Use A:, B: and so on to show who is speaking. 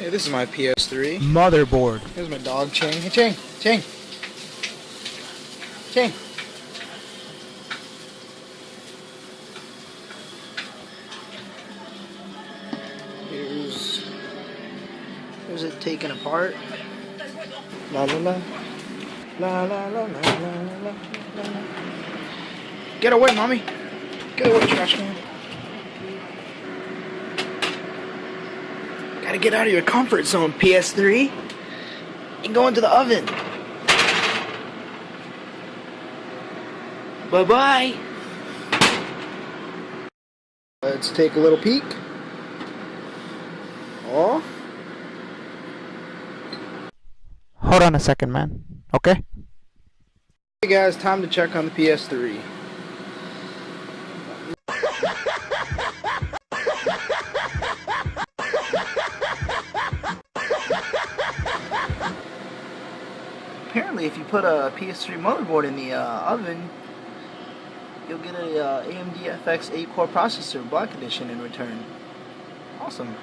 A: Hey, this is my PS3.
B: Motherboard.
A: Here's my dog, Ching. Hey, Ching! Ching! Ching! Here's it taken apart. La la la. La la la la la la la. Get away, mommy! Get away, trash can. Gotta get out of your comfort zone, PS3. And go into the oven. Bye-bye. Let's take a little peek. Oh.
B: Hold on a second, man. Okay?
A: Hey guys, time to check on the PS3. Apparently, if you put a PS3 motherboard in the oven, you'll get a AMD FX 8-core processor Black Edition in return. Awesome.